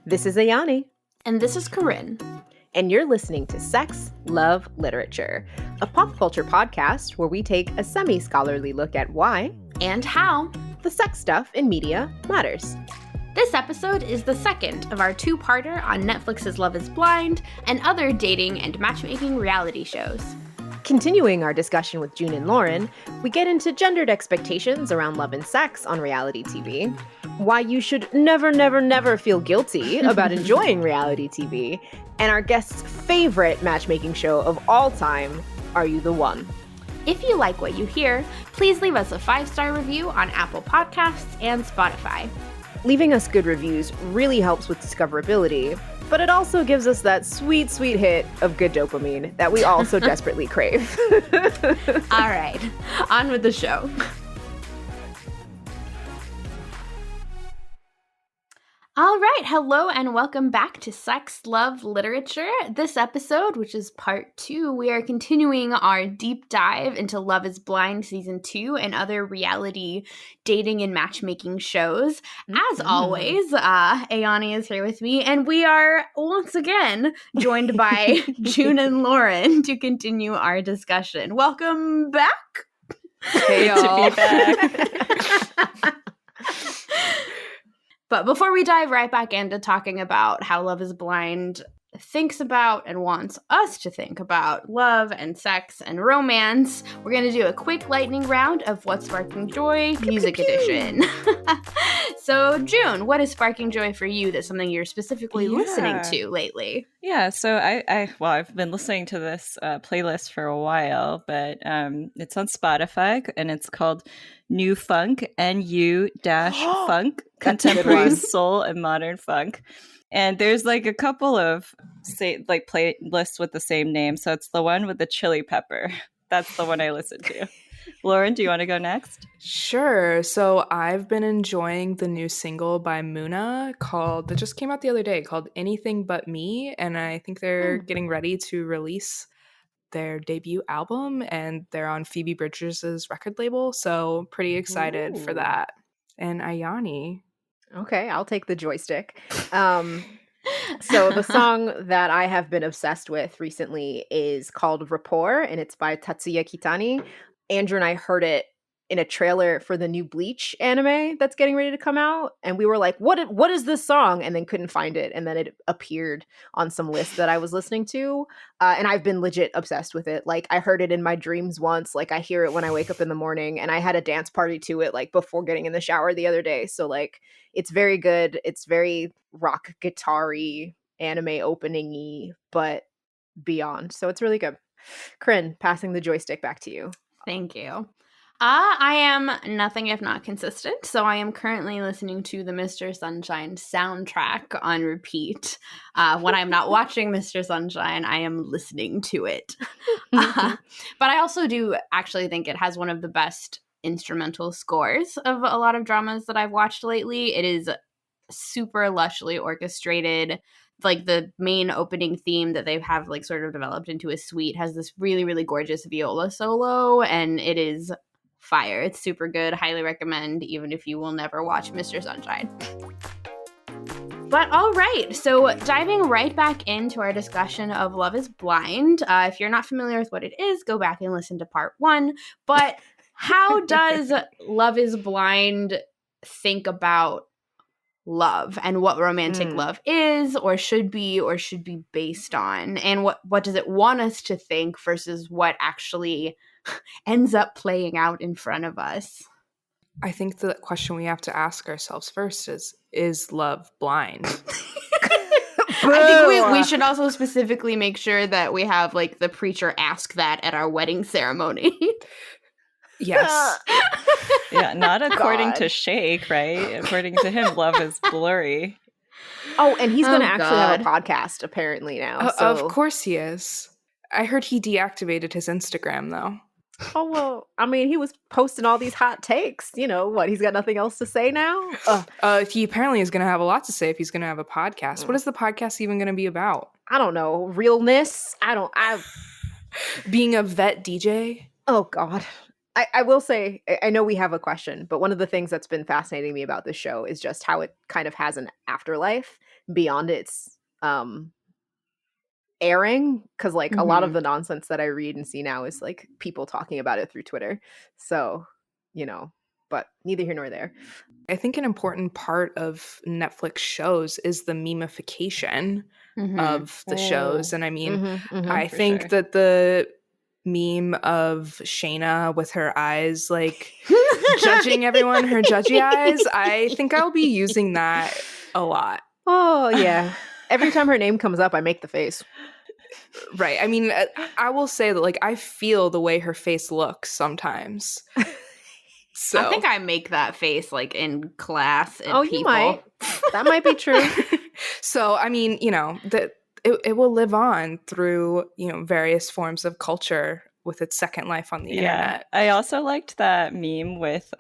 This is Ayani. And this is Corinne. And you're listening to Sex, Love, Literature, a pop culture podcast where we take a semi-scholarly look at why and how the sex stuff in media matters. This episode is the second of our two-parter on Netflix's Love is Blind and other dating and matchmaking reality shows. Continuing our discussion with June and Lauren, we get into gendered expectations around love and sex on reality TV, why you should never, never, never feel guilty about enjoying reality TV, and our guest's favorite matchmaking show of all time, Are You the One? If you like what you hear, please leave us a 5-star review on Apple Podcasts and Spotify. Leaving us good reviews really helps with discoverability, but it also gives us that sweet, sweet hit of good dopamine that we all so desperately crave. All right, on with the show. All right, hello and welcome back to Sex, Love, Literature. This episode, which is part 2, we are continuing our deep dive into Love is Blind Season 2 and other reality dating and matchmaking shows. As always, Ayani is here with me, and we are once again joined by June and Lauren to continue our discussion. Welcome back. Hey, y'all. To be back. But before we dive right back into talking about how Love is Blind thinks about and wants us to think about love and sex and romance, we're going to do a quick lightning round of What's Sparking Joy Music Edition. So, June, what is sparking joy for you? That's something you're specifically listening to lately? Yeah, so I've been listening to this playlist for a while, but it's on Spotify, and it's called New Funk, NU-Funk, Contemporary Soul and Modern Funk. And there's like a couple of playlists with the same name, so it's the one with the chili pepper. That's the one I listen to. Lauren, do you want to go next? Sure. So I've been enjoying the new single by Muna that just came out the other day, called Anything But Me. And I think they're getting ready to release their debut album, and they're on Phoebe Bridgers' record label. So pretty excited for that. And Ayani. Okay, I'll take the joystick. So the song that I have been obsessed with recently is called Rapport, and it's by Tatsuya Kitani. Andrew and I heard it in a trailer for the new Bleach anime that's getting ready to come out, and we were like, what is this song? And then couldn't find it, and then it appeared on some list that I was listening to, and I've been legit obsessed with it. Like, I heard it in my dreams once, like I hear it when I wake up in the morning, and I had a dance party to it like before getting in the shower the other day. So like, it's very good. It's very rock guitar-y, anime opening-y, but beyond. So it's really good. Corinne, passing the joystick back to you. Thank you. I am nothing if not consistent, so I am currently listening to the Mr. Sunshine soundtrack on repeat. When I'm not watching Mr. Sunshine, I am listening to it. But I also do actually think it has one of the best instrumental scores of a lot of dramas that I've watched lately. It is super lushly orchestrated. Like, the main opening theme that they have like sort of developed into a suite has this really, really gorgeous viola solo, and it is fire. It's super good. Highly recommend, even if you will never watch Mr. Sunshine. But all right, so diving right back into our discussion of Love is Blind. If you're not familiar with what it is, go back and listen to part 1. But how does Love is Blind think about love and what romantic love is or should be based on, and what does it want us to think versus what actually ends up playing out in front of us? I think the question we have to ask ourselves first is love blind? I think we should also specifically make sure that we have like the preacher ask that at our wedding ceremony. Yes. Yeah, not according to Shake, right? According to him, love is blurry. Oh, and he's going to actually have a podcast apparently now. Of course he is. I heard he deactivated his Instagram though. Oh, well, I mean, he was posting all these hot takes. You know, what, he's got nothing else to say now? He apparently is going to have a lot to say if he's going to have a podcast. What is the podcast even going to be about? I don't know. Realness? Being a vet DJ? Oh, God. I will say, I know we have a question, but one of the things that's been fascinating me about this show is just how it kind of has an afterlife beyond its airing, because like a lot of the nonsense that I read and see now is like people talking about it through Twitter. So, but neither here nor there. I think an important part of Netflix shows is the memification of the shows. And I mean, I think that the meme of Shayna with her eyes, like judging everyone, her judgy eyes, I think I'll be using that a lot. Oh, yeah. Every time her name comes up, I make the face. Right. I mean, I will say that like I feel the way her face looks sometimes. So I think I make that face like in class and people. You might. That might be true. So, I mean, that it will live on through, various forms of culture with its second life on the internet. I also liked that meme with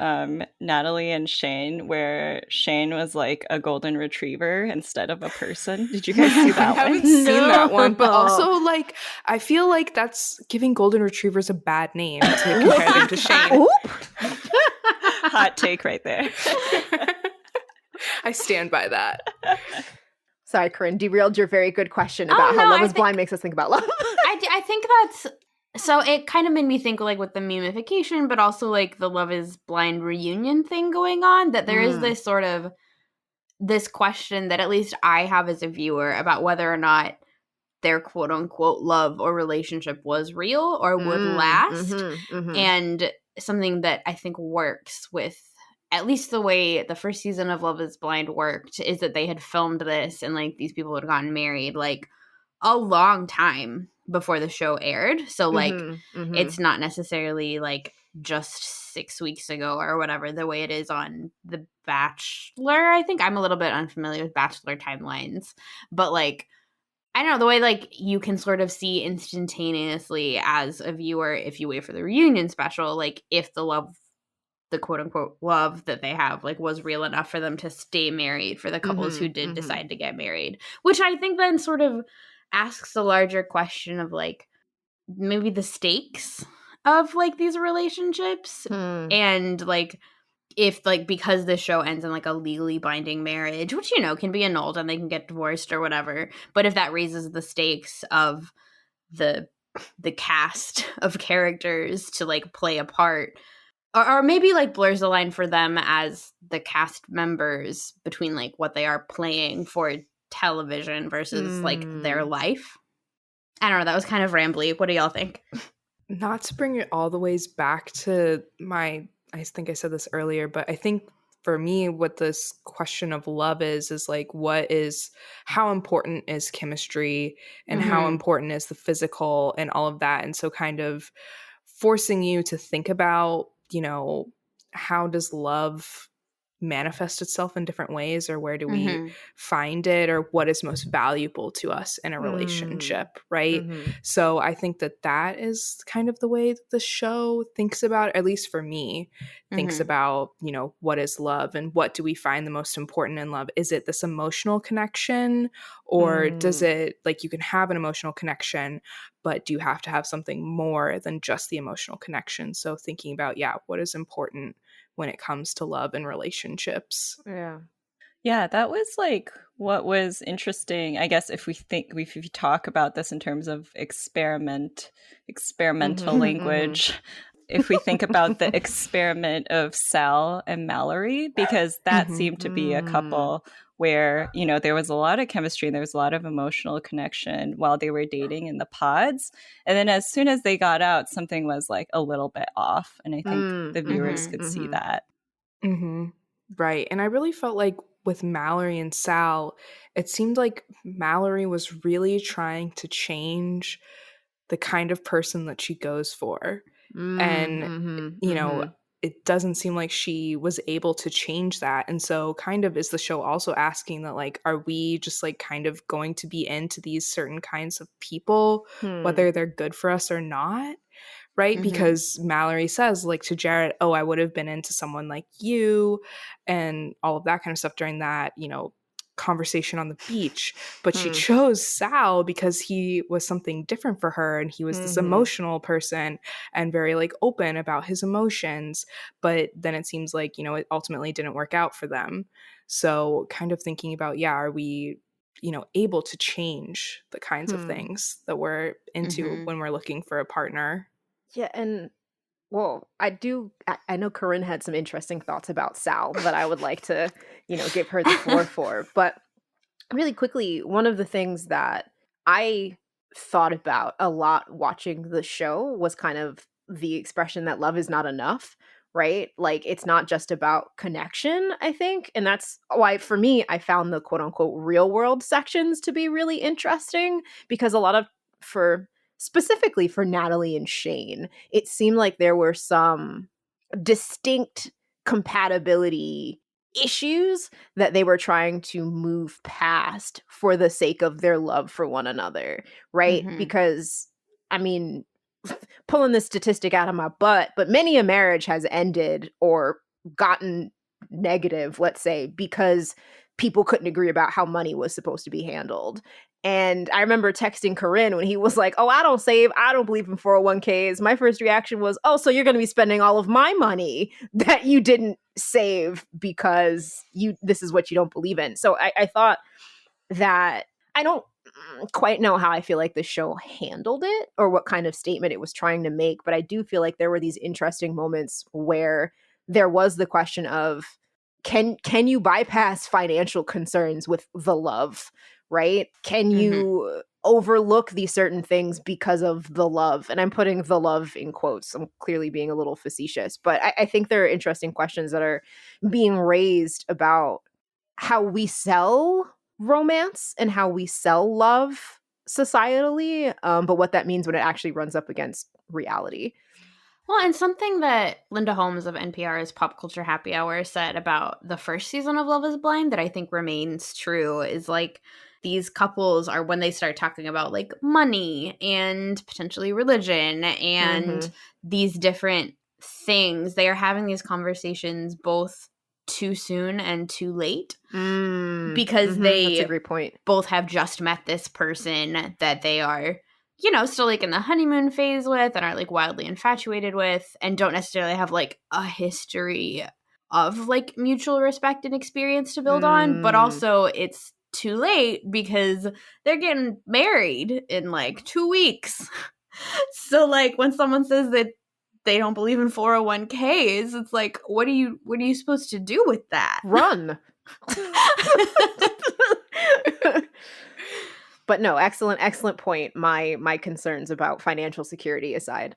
Natalie and Shane, where Shane was like a golden retriever instead of a person. Did you guys see that one? I haven't seen that one, but also like I feel like that's giving golden retrievers a bad name to compare them to Shane. Hot take right there. I stand by that. Sorry, Corinne, derailed your very good question about how Love is Blind makes us think about love. I think that's... So it kind of made me think like with the memification, but also like the Love is Blind reunion thing going on, that there is this sort of this question that at least I have as a viewer about whether or not their quote unquote love or relationship was real or would last. And something that I think works with at least the way the first season of Love is Blind worked is that they had filmed this and like these people had gotten married like a long time before the show aired. So like it's not necessarily like just 6 weeks ago or whatever, the way it is on The Bachelor. I think I'm a little bit unfamiliar with Bachelor timelines, but like I don't know, the way like you can sort of see instantaneously as a viewer if you wait for the reunion special, like if the quote unquote love that they have like was real enough for them to stay married for the couples who did decide to get married, which I think then sort of asks a larger question of like maybe the stakes of like these relationships and like if like because the show ends in like a legally binding marriage, which can be annulled and they can get divorced or whatever, but if that raises the stakes of the cast of characters to like play a part or maybe like blurs the line for them as the cast members between like what they are playing for television versus like their life. I don't know, that was kind of rambly. What do y'all think? Not to bring it all the ways back to I think I said this earlier, but I think for me what this question of love is like how important is chemistry and how important is the physical and all of that, and so kind of forcing you to think about how does love manifest itself in different ways, or where do we find it, or what is most valuable to us in a relationship, right? So I think that is kind of the way that the show thinks about, at least for me, thinks about what is love and what do we find the most important in love. Is it this emotional connection, or does it like you can have an emotional connection, but do you have to have something more than just the emotional connection? So thinking about what is important when it comes to love and relationships. Yeah, that was like what was interesting. I guess if we talk about this in terms of experimental language, if we think about the experiment of Sal and Mallory, because that seemed to be a couple where, there was a lot of chemistry and there was a lot of emotional connection while they were dating in the pods. And then as soon as they got out, something was like a little bit off. And I think the viewers could see that. Right. And I really felt like with Mallory and Sal, it seemed like Mallory was really trying to change the kind of person that she goes for. It doesn't seem like she was able to change that. And so kind of is the show also asking that, like, are we just like kind of going to be into these certain kinds of people, whether they're good for us or not? Right? Because Mallory says like to Jarrett, I would have been into someone like you and all of that kind of stuff during that, conversation on the beach, but she chose Sal because he was something different for her, and he was this emotional person and very like open about his emotions. But then it seems like, you know, it ultimately didn't work out for them. So kind of thinking about, are we, you know, able to change the kinds of things that we're into when we're looking for a partner? Yeah, and well, I know Corinne had some interesting thoughts about Sal that I would like to, you know, give her the floor for. But really quickly, one of the things that I thought about a lot watching the show was kind of the expression that love is not enough, right? Like, it's not just about connection, I think. And that's why, for me, I found the quote unquote real world sections to be really interesting, because a lot of, for specifically for Natalie and Shane, it seemed like there were some distinct compatibility issues that they were trying to move past for the sake of their love for one another, right? Because, I mean, pulling this statistic out of my butt, but many a marriage has ended or gotten negative, let's say, because people couldn't agree about how money was supposed to be handled. And I remember texting Corinne when he was like, "Oh, I don't save. I don't believe in 401ks." My first reaction was, "Oh, so you're going to be spending all of my money that you didn't save because this is what you don't believe in." So I thought that I don't quite know how I feel like the show handled it or what kind of statement it was trying to make, but I do feel like there were these interesting moments where there was the question of, can you bypass financial concerns with the love, right? Can you overlook these certain things because of the love? And I'm putting the love in quotes. I'm clearly being a little facetious, but I think there are interesting questions that are being raised about how we sell romance and how we sell love societally, but what that means when it actually runs up against reality. Well, and something that Linda Holmes of NPR's Pop Culture Happy Hour said about the first season of Love is Blind that I think remains true is like these couples are, when they start talking about like money and potentially religion and these different things, they are having these conversations both too soon and too late because That's a great point. both have just met this person that they are, you know, still like in the honeymoon phase with and are like wildly infatuated with and don't necessarily have like a history of like mutual respect and experience to build on, but also it's too late because they're getting married in like 2 weeks. So like when someone says that they don't believe in 401ks, it's like, what are you supposed to do with that? Run. But no, excellent point. My concerns about financial security aside.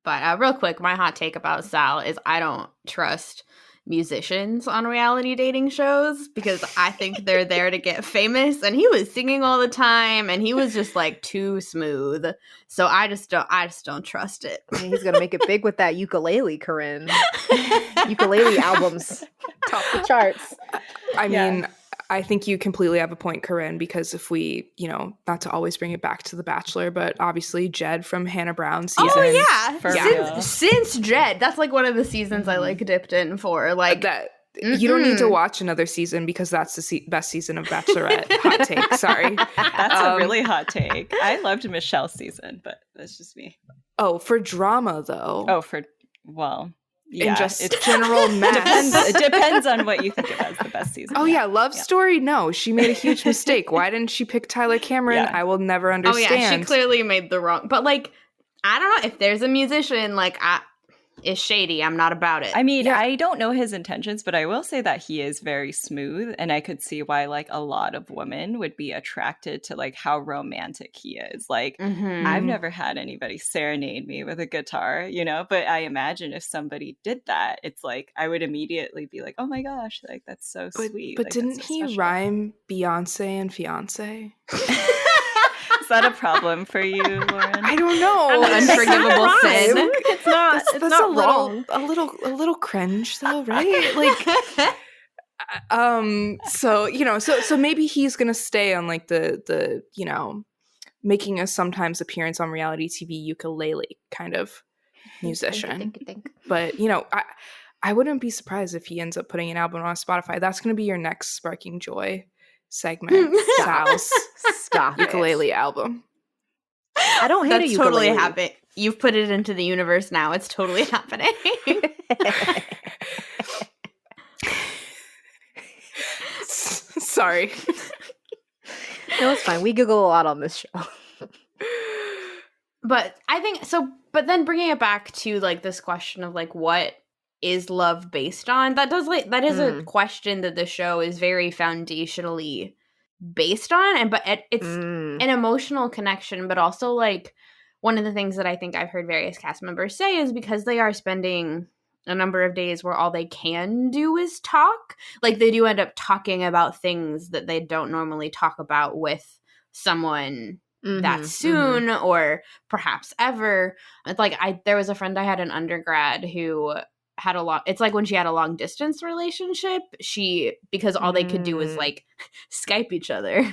But real quick, my hot take about Sal is I don't trust musicians on reality dating shows because I think they're there to get famous, and he was singing all the time and he was just like too smooth. So I just don't trust it. I mean, he's gonna make it big with that ukulele, Corinne. Ukulele albums top the charts. I mean, I think you completely have a point, Corinne, because if we, you know, not to always bring it back to The Bachelor, but obviously Jed from Hannah Brown's season. Oh yeah, since Jed, that's like one of the seasons I like dipped in for. Like that, you don't need to watch another season because that's the best season of Bachelorette. Hot take, sorry. That's a really hot take. I loved Michelle's season, but that's just me. Oh, for drama though. Yeah, and just it's general mess. It depends on what you think of as the best season. Oh yeah, Love Story. No, she made a huge mistake. Why didn't she pick Tyler Cameron? Yeah. I will never understand. Oh yeah, she clearly made the wrong. But like, I don't know if there's a musician like is shady. I'm not about it. I mean, I don't know his intentions, but I will say that he is very smooth, and I could see why like a lot of women would be attracted to like how romantic he is. Like, I've never had anybody serenade me with a guitar, you know, but I imagine if somebody did that, it's like I would immediately be like, oh my gosh, like that's so sweet. But like, didn't so he special. rhyme Beyonce and fiance? Is that a problem for you, Lauren? I don't know. Unforgivable sin. It's not. It's not wrong. A little cringe though, right? Like, so you know, so maybe he's gonna stay on like the you know, making a sometimes appearance on reality TV ukulele kind of musician. Think. But you know, I wouldn't be surprised if he ends up putting an album on Spotify. That's gonna be your next Sparking Joy segment. Sal's Stop it. ukulele album. I don't hate a That's ukulele. totally happening. You've put it into the universe now. It's totally happening. Sorry. No, it's fine. We giggle a lot on this show. But I think so. But then bringing it back to like this question of like what is love based on? That is a question that the show is very foundationally based on, and it's an emotional connection, but also like one of the things that I think I've heard various cast members say is because they are spending a number of days where all they can do is talk, like they do end up talking about things that they don't normally talk about with someone that soon or perhaps ever. It's like there was a friend I had in undergrad who had it's like when she had a long distance relationship, because all they could do was like Skype each other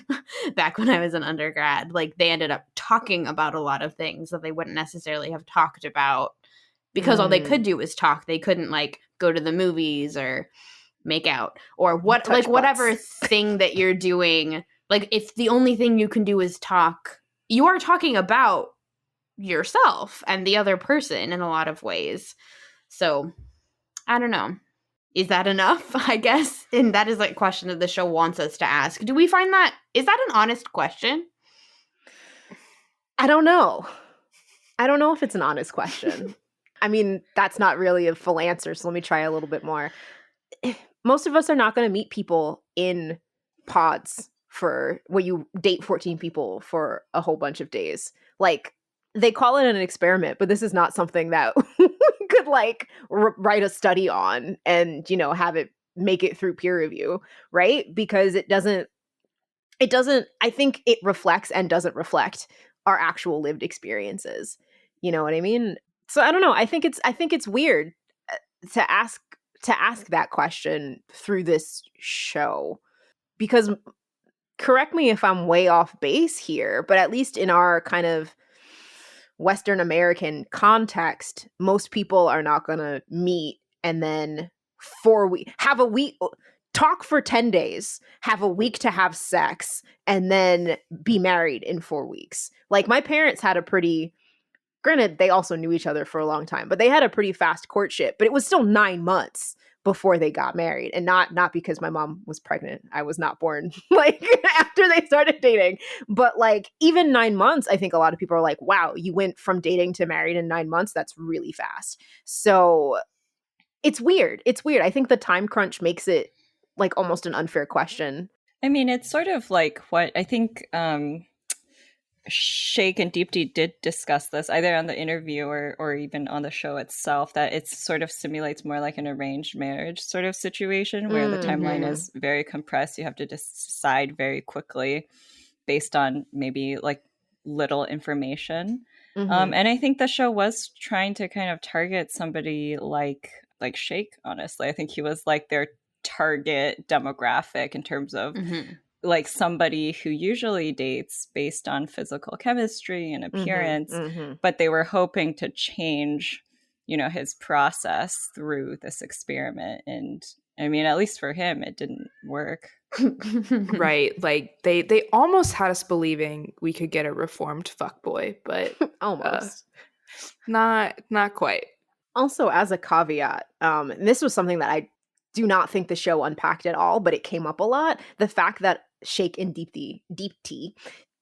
back when I was an undergrad, like they ended up talking about a lot of things that they wouldn't necessarily have talked about because all they could do was talk. They couldn't like go to the movies or make out or what, touch like whatever butts. thing that you're doing. Like if the only thing you can do is talk, you are talking about yourself and the other person in a lot of ways. So I don't know. Is that enough? I guess. And that is like a question that the show wants us to ask. Do we find that, is that an honest question? I don't know. I don't know if it's an honest question. I mean, that's not really a full answer, so let me try a little bit more. Most of us are not going to meet people in pods for where you date 14 people for a whole bunch of days. Like, they call it an experiment, but this is not something that we could like write a study on and, you know, have it make it through peer review, right? Because it doesn't, I think it reflects and doesn't reflect our actual lived experiences. You know what I mean? So I don't know. I think it's weird to ask that question through this show, because correct me if I'm way off base here, but at least in our kind of Western American context, most people are not going to meet and then have a week, talk for 10 days, have a week to have sex, and then be married in 4 weeks. Like my parents had granted, they also knew each other for a long time, but they had a pretty fast courtship, but it was still 9 months before they got married. And not because my mom was pregnant. I was not born like after they started dating. But like even 9 months, I think a lot of people are like, wow, you went from dating to married in 9 months. That's really fast. So it's weird. It's weird. I think the time crunch makes it like almost an unfair question. I mean, it's sort of like what I think Shake and Deepti did discuss this either on the interview or even on the show itself, that it sort of simulates more like an arranged marriage sort of situation where the timeline is very compressed. You have to decide very quickly based on maybe like little information. And I think the show was trying to kind of target somebody like Shake, honestly. I think he was like their target demographic in terms of like somebody who usually dates based on physical chemistry and appearance, but they were hoping to change, you know, his process through this experiment. And I mean, at least for him, it didn't work. Right. Like they almost had us believing we could get a reformed fuckboy, but Almost. Not quite. Also, as a caveat, and this was something that I do not think the show unpacked at all, but it came up a lot. The fact that Shake and Deepti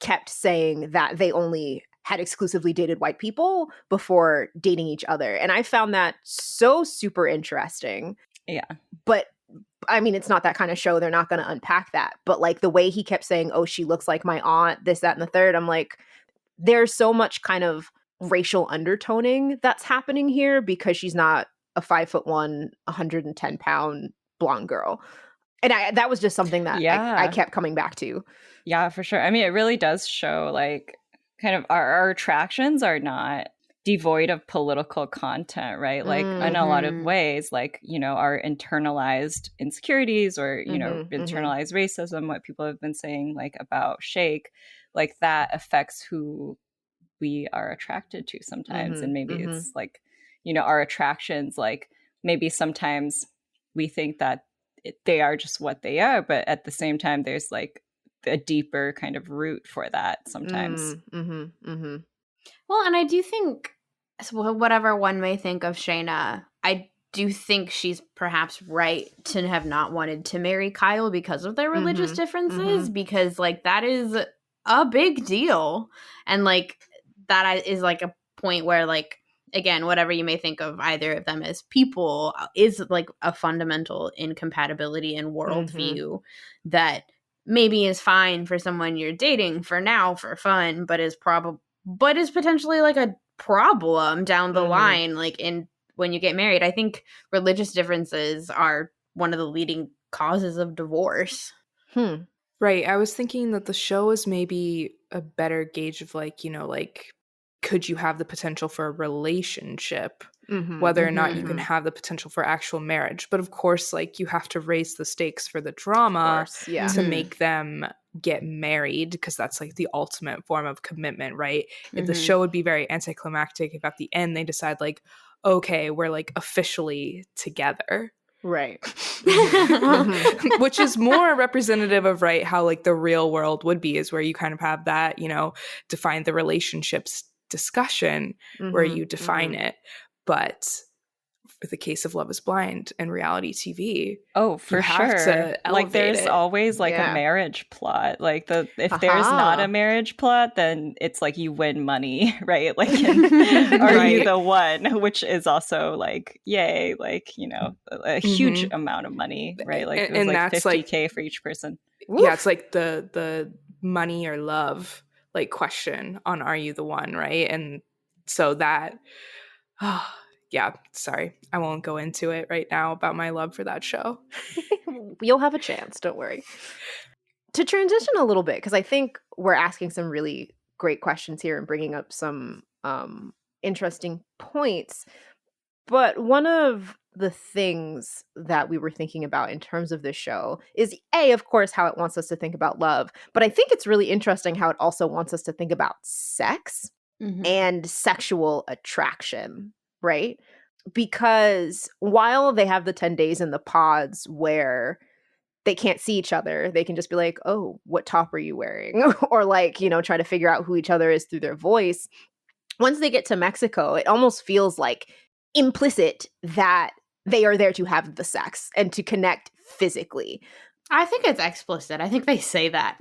kept saying that they only had exclusively dated white people before dating each other. And I found that so super interesting. Yeah. But I mean, it's not that kind of show. They're not going to unpack that. But like the way he kept saying, oh, she looks like my aunt, this, that, and the third. I'm like, there's so much kind of racial undertoning that's happening here because she's not a 5'1", 110-pound blonde girl. And that was just something that I kept coming back to. Yeah, for sure. I mean, it really does show like kind of our attractions are not devoid of political content, right? Like in a lot of ways, like, you know, our internalized insecurities or, you know, internalized racism, what people have been saying like about Shake, like that affects who we are attracted to sometimes. And maybe it's like, you know, our attractions, like maybe sometimes we think that they are just what they are, but at the same time there's like a deeper kind of root for that sometimes. Well, and I do think, so whatever one may think of Shayna, I do think she's perhaps right to have not wanted to marry Kyle because of their religious differences, because like that is a big deal. And like that is like a point where like, again, whatever you may think of either of them as people is like a fundamental incompatibility in worldview that maybe is fine for someone you're dating for now for fun, but is potentially like a problem down the line, like in when you get married. I think religious differences are one of the leading causes of divorce. Right. I was thinking that the show is maybe a better gauge of like, you know, like, could you have the potential for a relationship, whether or not you can have the potential for actual marriage. But of course, like, you have to raise the stakes for the drama to make them get married, because that's like the ultimate form of commitment, right? If the show would be very anticlimactic if at the end they decide like, okay, we're like officially together. Right. Which is more representative of, right, how like the real world would be, is where you kind of have that, you know, define the relationships discussion where you define it. But for the case of Love is Blind and reality TV, for sure, like there's always like a marriage plot. Like if there's not a marriage plot, then it's like you win money, right? Like are you the one, which is also like yay, like, you know, a huge amount of money, right? Like it was like $50,000 for each person. Yeah, it's like the money or love like question on Are You the One, right? And so that yeah, sorry, I won't go into it right now about my love for that show. You'll have a chance, don't worry. To transition a little bit, because I think we're asking some really great questions here and bringing up some interesting points. But one of the things that we were thinking about in terms of this show is, of course, how it wants us to think about love. But I think it's really interesting how it also wants us to think about sex and sexual attraction, right? Because while they have the 10 days in the pods where they can't see each other, they can just be like, oh, what top are you wearing? Or like, you know, try to figure out who each other is through their voice. Once they get to Mexico, it almost feels like implicit that they are there to have the sex and to connect physically. I think it's explicit. I think they say that.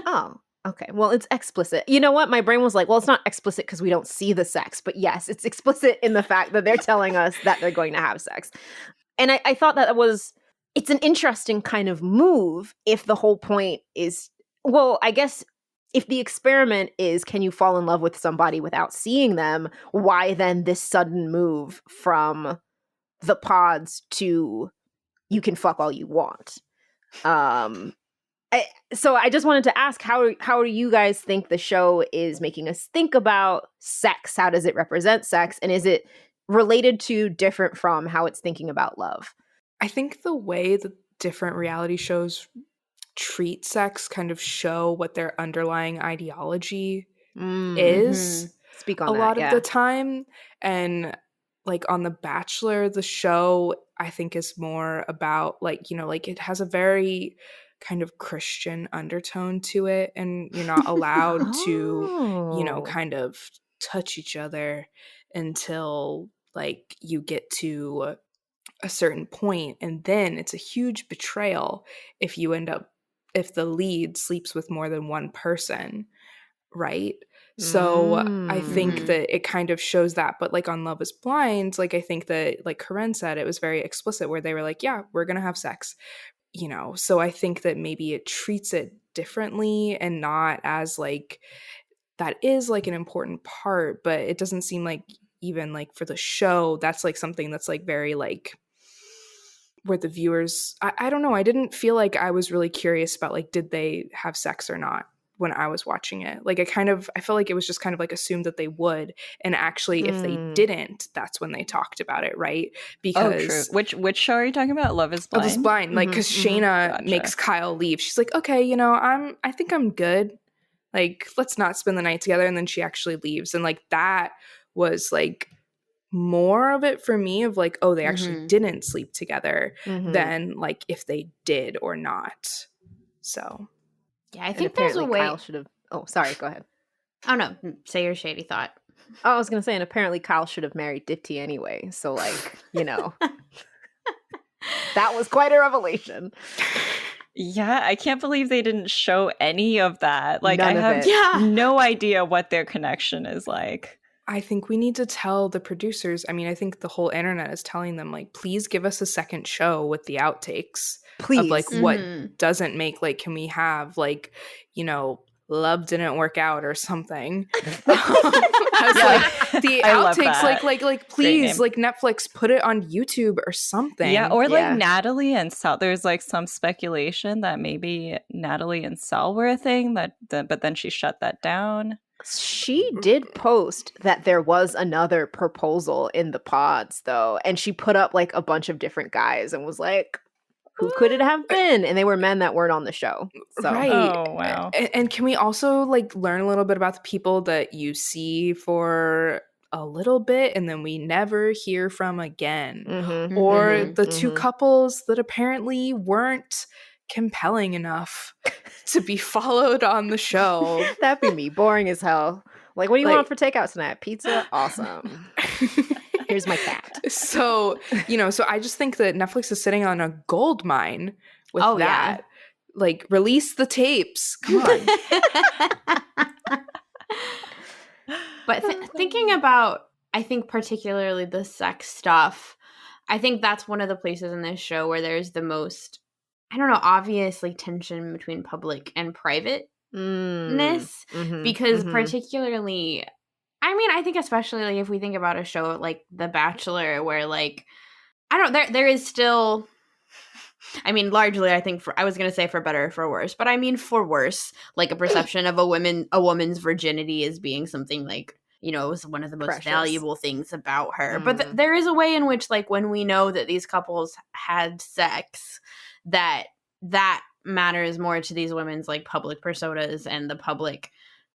Oh, okay. Well, it's explicit. You know what? My brain was like, well, it's not explicit because we don't see the sex. But yes, it's explicit in the fact that they're telling us that they're going to have sex. And I thought that it's an interesting kind of move if the whole point is, well, I guess if the experiment is, can you fall in love with somebody without seeing them? Why then this sudden move from the pods to you can fuck all you want? So I just wanted to ask, how do you guys think the show is making us think about sex? How does it represent sex? And is it related to, different from how it's thinking about love? I think the way that different reality shows treat sex kind of show what their underlying ideology is. Speak on a that, lot of the time. And like on The Bachelor, the show I think is more about like, you know, like it has a very kind of Christian undertone to it, and you're not allowed to, you know, kind of touch each other until like you get to a certain point, and then it's a huge betrayal if the lead sleeps with more than one person, right? So I think that it kind of shows that. But like on Love is Blind, like I think that, like Corinne said, it was very explicit where they were like, yeah, we're gonna have sex, you know. So I think that maybe it treats it differently and not as like that is like an important part, but it doesn't seem like even like for the show that's like something that's like very like where the viewers, I don't know, I didn't feel like I was really curious about like did they have sex or not when I was watching it. Like I felt like it was just kind of like assumed that they would, and actually if they didn't, that's when they talked about it, right? Because which show are you talking about? Love is Blind? Love is Blind, like because Shayna makes Kyle leave. She's like, okay, you know, I think I'm good, like let's not spend the night together, and then she actually leaves. And like that was like more of it for me of like, oh, they actually didn't sleep together than like if they did or not. So Yeah, I And think there's a apparently way. Kyle should have. Oh, sorry. Go ahead. Oh no, say your shady thought. Oh, I was gonna say, and apparently Kyle should have married Dipti anyway. So, like, that was quite a revelation. Yeah, I can't believe they didn't show any of that. Like, I None of have it. Yeah. no idea what their connection is like. I think we need to tell the producers. I mean, I think the whole internet is telling them, like, please give us a second show with the outtakes of like Please. what Mhm. doesn't make, like, can we have like, love didn't work out or something. I was like, the I love outtakes, that. like Great please, name. like Netflix, put it on YouTube or something. Yeah, or like Yeah. Natalie and Sal. There's like some speculation that maybe Natalie and Sal were a thing, but then she shut that down. She did post that there was another proposal in the pods, though, and she put up like a bunch of different guys and was like, who could it have been? And they were men that weren't on the show. So. Right. Oh, wow. And can we also like learn a little bit about the people that you see for a little bit and then we never hear from again? Mhm, Or mhm, the two mhm. couples that apparently weren't compelling enough to be followed on the show. That'd be me. Boring as hell. Like, what do you Like- want for takeout tonight? Pizza? Awesome. Here's my cat. So, so I just think that Netflix is sitting on a gold mine with Oh, yeah. that. Like, release the tapes. Come on. But thinking about, I think particularly the sex stuff, I think that's one of the places in this show where there's the most, I don't know, obviously tension between public and private ness, because particularly, I mean, I think especially like if we think about a show like The Bachelor, where like, I don't, there is still, I mean, largely, I think I was going to say for better or for worse, but I mean for worse, like a perception of a woman's virginity as being something like, is one of the most Precious. valuable things about her. But there is a way in which, like, when we know that these couples had sex, that matters more to these women's like public personas and the public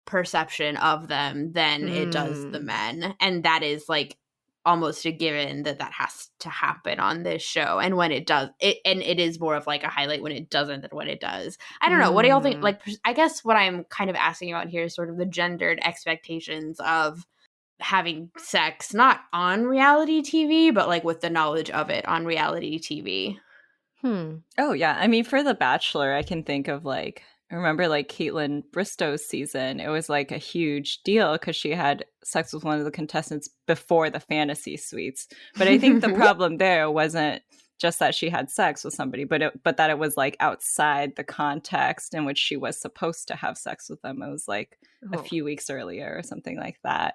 perception of them than it does the men. And that is like almost a given that has to happen on this show. And when it does, it is more of like a highlight when it doesn't than when it does. I don't know. What do y'all think? Like, I guess what I'm kind of asking about here is sort of the gendered expectations of having sex, not on reality TV, but like with the knowledge of it on reality TV. Oh, yeah. I mean, for The Bachelor, I can think of like, I remember like Caitlin Bristow's season. It was like a huge deal because she had sex with one of the contestants before the fantasy suites. But I think the problem there wasn't just that she had sex with somebody, but that it was like outside the context in which she was supposed to have sex with them. It was like a few weeks earlier or something like that.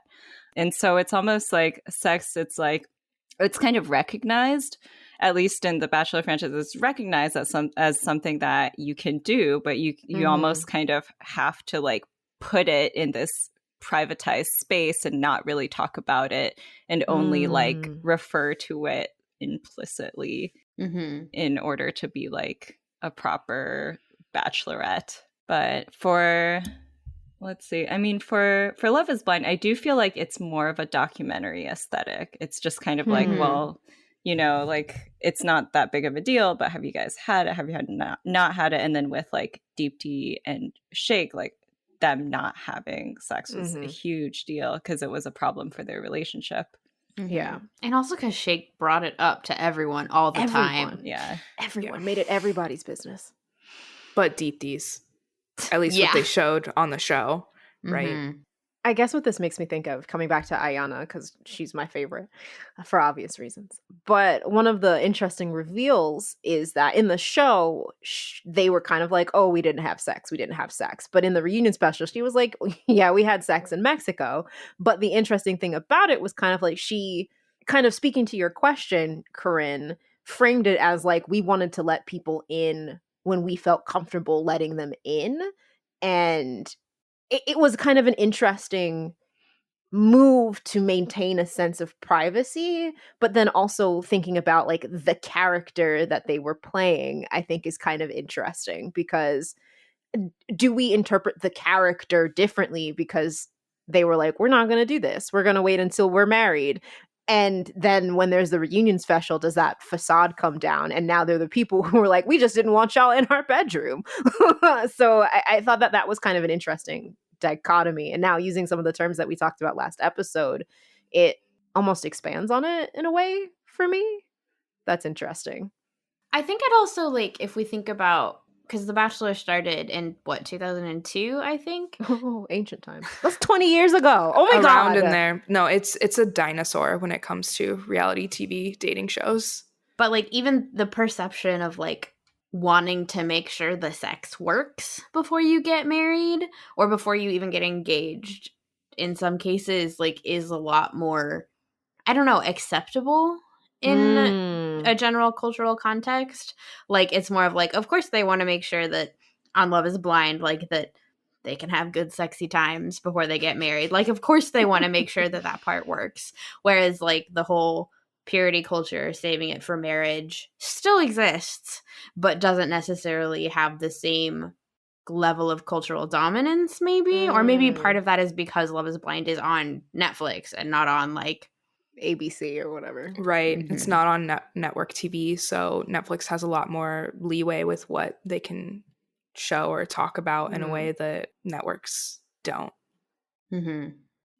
And so it's almost like sex, it's like, it's kind of recognized, at least in the Bachelor franchise, it's recognized as something that you can do, but you almost kind of have to like put it in this privatized space and not really talk about it and only like refer to it implicitly in order to be like a proper Bachelorette. But let's see. I mean, for Love is Blind, I do feel like it's more of a documentary aesthetic. It's just kind of like, well, like it's not that big of a deal, but have you guys had it? Have you had not had it? And then with like Deepti and Shake, like them not having sex was a huge deal because it was a problem for their relationship. Yeah. And also because Shake brought it up to everyone all the time. Yeah. Everyone made it everybody's business. But Deepti's. At least what they showed on the show, right? I guess what this makes me think of, coming back to Ayanna, because she's my favorite for obvious reasons. But one of the interesting reveals is that in the show, they were kind of like, oh, we didn't have sex. But in the reunion special, she was like, yeah, we had sex in Mexico. But the interesting thing about it was kind of like she, kind of speaking to your question, Corinne, framed it as like we wanted to let people in when we felt comfortable letting them in. And it was kind of an interesting move to maintain a sense of privacy, but then also thinking about like the character that they were playing, I think is kind of interesting, because do we interpret the character differently because they were like, we're not going to do this, we're going to wait until we're married? And then when there's the reunion special, does that facade come down? And now they're the people who are like, we just didn't want y'all in our bedroom. So I thought that was kind of an interesting dichotomy. And now using some of the terms that we talked about last episode, it almost expands on it in a way for me. That's interesting. I think it also, like, if we think about, because The Bachelor started in, 2002, I think? Oh, ancient times. That's 20 years ago. Oh my Around God. in there. No, it's a dinosaur when it comes to reality TV dating shows. But, like, even the perception of, like, wanting to make sure the sex works before you get married or before you even get engaged, in some cases, like, is a lot more, I don't know, acceptable in a general cultural context. Like, it's more of like, of course they want to make sure that on Love is Blind, like, that they can have good sexy times before they get married. Like, of course they want to make sure that part works. Whereas, like, the whole purity culture, saving it for marriage, still exists, but doesn't necessarily have the same level of cultural dominance, maybe. Or maybe part of that is because Love is Blind is on Netflix and not on, like, ABC or whatever. Right. It's not on network TV, so Netflix has a lot more leeway with what they can show or talk about in a way that networks don't.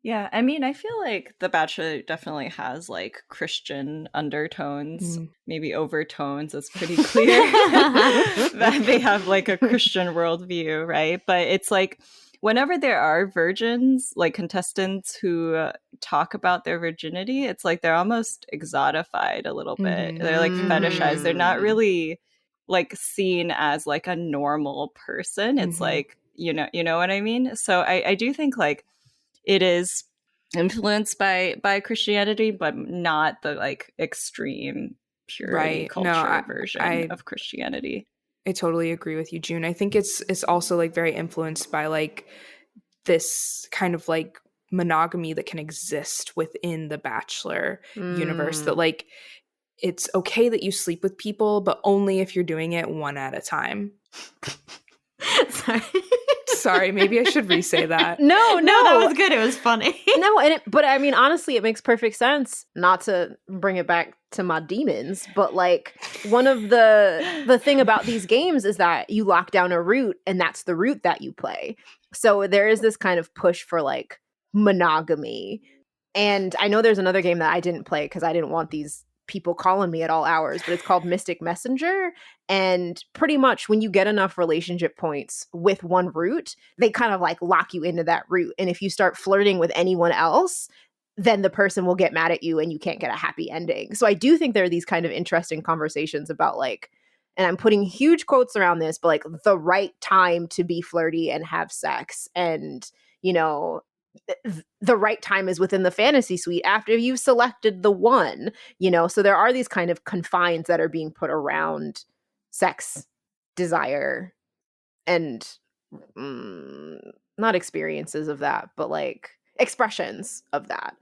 Yeah, I mean, I feel like The Bachelor definitely has like Christian undertones, maybe overtones. It's pretty clear that they have like a Christian worldview, right? But it's like whenever there are virgins, like contestants who talk about their virginity, it's like they're almost exotified a little bit. They're like fetishized. They're not really like seen as like a normal person. It's like, you know what I mean? So I do think like it is influenced by Christianity, but not the like extreme purity culture version of Christianity. I totally agree with you, June. I think it's also like very influenced by like this kind of like monogamy that can exist within the Bachelor universe, that like it's okay that you sleep with people, but only if you're doing it one at a time. Sorry, maybe I should re-say that. No, that was good. It was funny. No, but I mean, honestly, it makes perfect sense. Not to bring it back to my demons, but like one of the thing about these games is that you lock down a route, and that's the route that you play. So there is this kind of push for like monogamy. And I know there's another game that I didn't play because I didn't want these people calling me at all hours, but it's called Mystic Messenger. And pretty much when you get enough relationship points with one route, they kind of like lock you into that route. And if you start flirting with anyone else, then the person will get mad at you and you can't get a happy ending. So I do think there are these kind of interesting conversations about like, and I'm putting huge quotes around this, but like the right time to be flirty and have sex. And, you know, the right time is within the fantasy suite after you've selected the one, you know? So there are these kind of confines that are being put around sex, desire, and not experiences of that, but like expressions of that.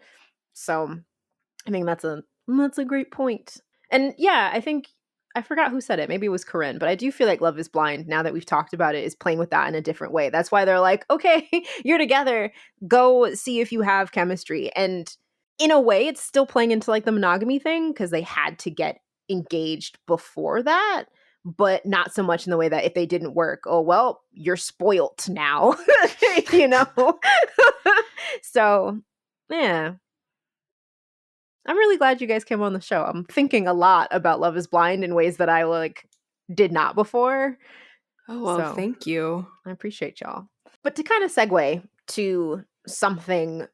So I think that's a great point. And yeah, I think I forgot who said it. Maybe it was Corinne, but I do feel like Love is Blind, now that we've talked about it, is playing with that in a different way. That's why they're like, okay, you're together, go see if you have chemistry. And in a way, it's still playing into like the monogamy thing because they had to get engaged before that, but not so much in the way that if they didn't work, oh, well, you're spoilt now, you know? So, yeah. I'm really glad you guys came on the show. I'm thinking a lot about Love is Blind in ways that I like did not before. Oh, well, thank you. I appreciate y'all. But to kind of segue to something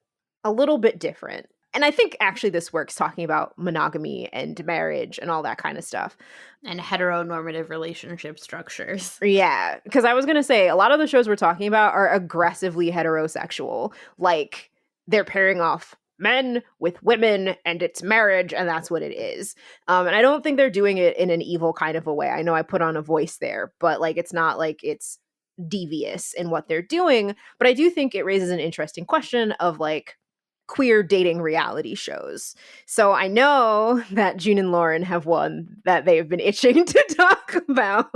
a little bit different, and I think actually this works talking about monogamy and marriage and all that kind of stuff. And heteronormative relationship structures. Yeah, because I was going to say a lot of the shows we're talking about are aggressively heterosexual. Like they're pairing off men with women and it's marriage and that's what it is. And I don't think they're doing it in an evil kind of a way. I know I put on a voice there, but like it's not like it's devious in what they're doing. But I do think it raises an interesting question of like queer dating reality shows. So I know that June and Lauren have one that they've been itching to talk about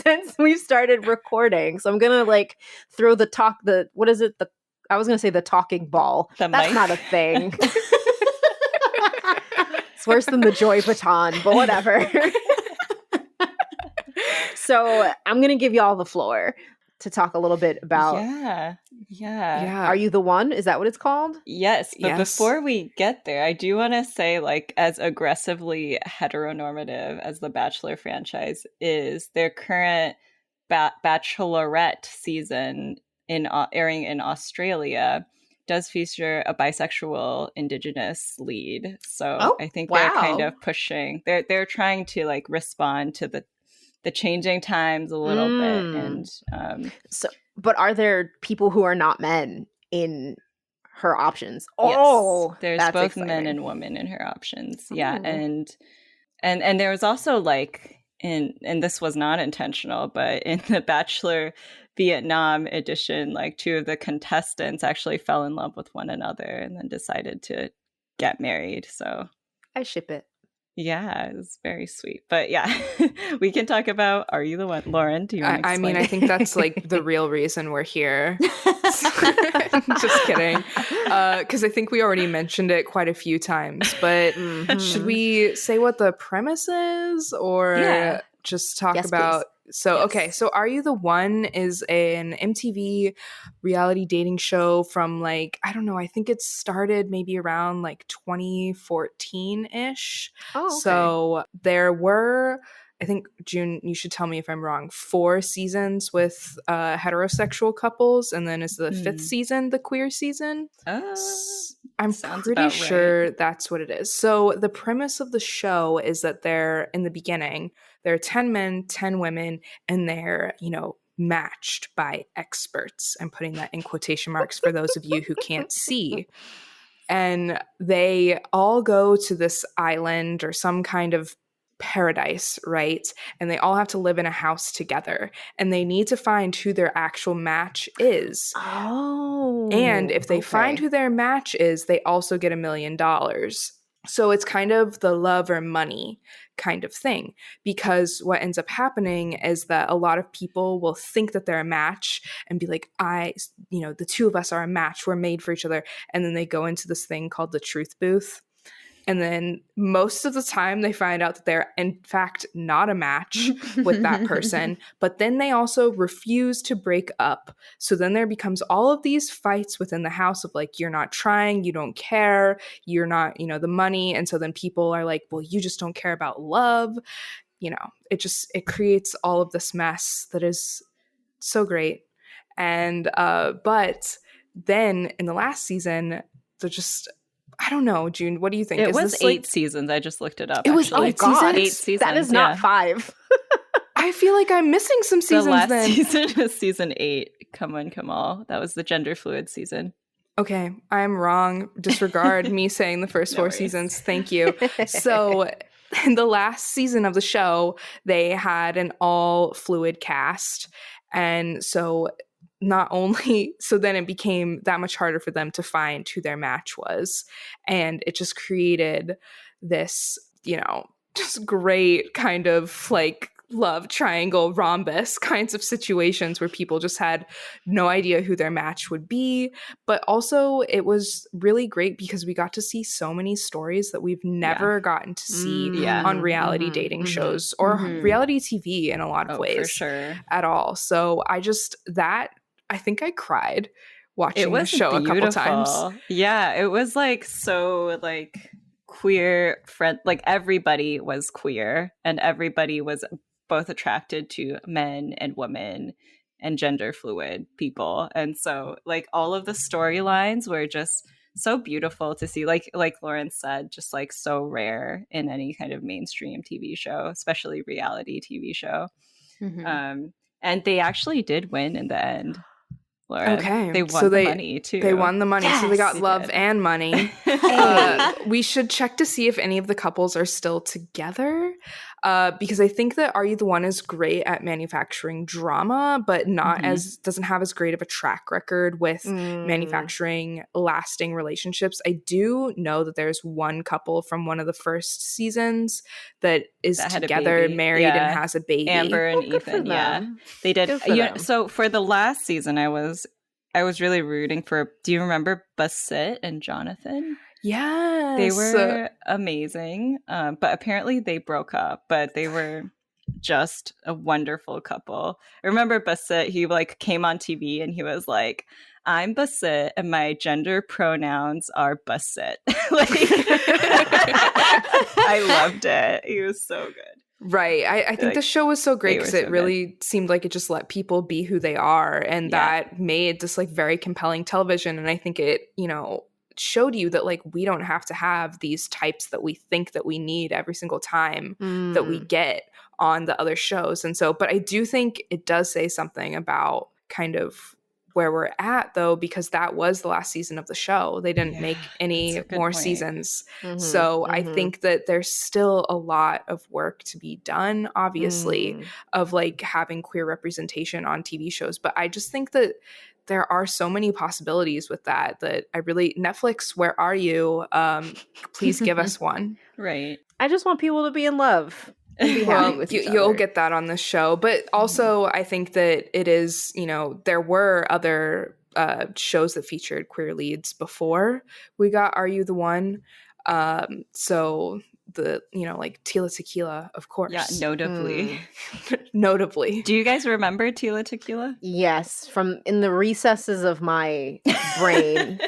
since we've started recording. So I'm gonna like throw the I was going to say the talking ball. The That's mic. not a thing. It's worse than the joy baton, but whatever. So I'm going to give you all the floor to talk a little bit about Yeah. Are You the One? Is that what it's called? Yes, but Yes. before we get there, I do want to say, like, as aggressively heteronormative as the Bachelor franchise is, their current Bachelorette season airing in Australia does feature a bisexual Indigenous lead. So Oh, I think they're kind wow. of pushing. They're trying to like respond to the changing times a little bit, and So, but are there people who are not men in her options? yes, Oh, there's that's both exciting. men and women in her options. Yeah, Oh. and there was also like and this was not intentional, but in the Bachelor Vietnam edition, like two of the contestants actually fell in love with one another and then decided to get married. So I ship it. yeah, it was very sweet. But yeah, we can talk about Are You the One? Lauren, do you want to I explain? mean, I think that's like the real reason we're here. Just kidding. Because I think we already mentioned it quite a few times. But should we say what the premise is, or just talk Yes, about? please. So, Yes. okay. So, Are You the One is an MTV reality dating show from like, I don't know, I think it started maybe around like 2014-ish. Oh, okay. So there were, I think, June, you should tell me if I'm wrong, 4 seasons with heterosexual couples, and then is the 5th season the queer season? I'm sounds pretty about sure right. that's what it is. So the premise of the show is that in the beginning, there are 10 men, 10 women, and they're, matched by experts. I'm putting that in quotation marks for those of you who can't see. And they all go to this island or some kind of paradise, right? And they all have to live in a house together. And they need to find who their actual match is. Oh. And if they find okay. who their match is, they also get $1 million. So it's kind of the love or money kind of thing, because what ends up happening is that a lot of people will think that they're a match and be like, the two of us are a match. We're made for each other. And then they go into this thing called the truth booth. And then most of the time they find out that they're in fact not a match with that person, but then they also refuse to break up. So then there becomes all of these fights within the house of like, you're not trying, you don't care, you're not, the money. And so then people are like, well, you just don't care about love. It creates all of this mess that is so great. And, but then in the last season, they're just, I don't know, June, what do you think? It Is was this 8 seasons. I just looked it up. It was actually. 8 seasons? 8 seasons. That is not 5. I feel like I'm missing some seasons the last then. season was season 8. Come on, come all. That was the gender fluid season. Okay, I'm wrong. Disregard me saying the first 4 seasons. Thank you. So in the last season of the show, they had an all fluid cast. And so then it became that much harder for them to find who their match was. And it just created this, just great kind of like love triangle rhombus kinds of situations where people just had no idea who their match would be. But also it was really great because we got to see so many stories that we've never gotten to see on reality dating shows or reality TV in a lot of ways for sure. at all. So I think I cried watching the show a couple times. Yeah, it was like so like queer friend, like everybody was queer and everybody was both attracted to men and women and gender fluid people. And so like all of the storylines were just so beautiful to see, like Lauren said, just like so rare in any kind of mainstream TV show, especially reality TV show. And they actually did win in the end. Laura. Okay, they won the money too. They won the money, so they got love and money. We should check to see if any of the couples are still together, because I think that Are You the One is great at manufacturing drama, but doesn't have as great of a track record with manufacturing lasting relationships. I do know that there's one couple from one of the first seasons that is together, married, and has a baby. Amber and Ethan. Yeah, they did. So for the last season, I was really rooting for. Do you remember Basit and Jonathan? Yes. They were amazing, but apparently they broke up, but they were just a wonderful couple. I remember Basit, he like came on TV and he was like, I'm Basit and my gender pronouns are Basit. Like, I loved it. He was so good. Right. I think Like, the show was so great they were because so it good. really seemed like it just let people be who they are. And Yeah. that made this like very compelling television. And I think it, you know, showed you that like we don't have to have these types that we think that we need every single time that we get on the other shows. And so, but I do think it does say something about kind of where we're at though, because that was the last season of the show. They didn't make any that's a good more point. seasons. So I think that there's still a lot of work to be done, obviously, of like having queer representation on TV shows. But I just think that there are so many possibilities with that I really, Netflix, where are you? Please give us one. Right. I just want people to be in love and be happy with each other. You'll get that on this show. But also, I think that it is, you know, there were other shows that featured queer leads before we got Are You the One? So the, you know, like Tila Tequila, of course. Yeah, notably. Notably. Do you guys remember Tila Tequila? Yes, from in the recesses of my brain.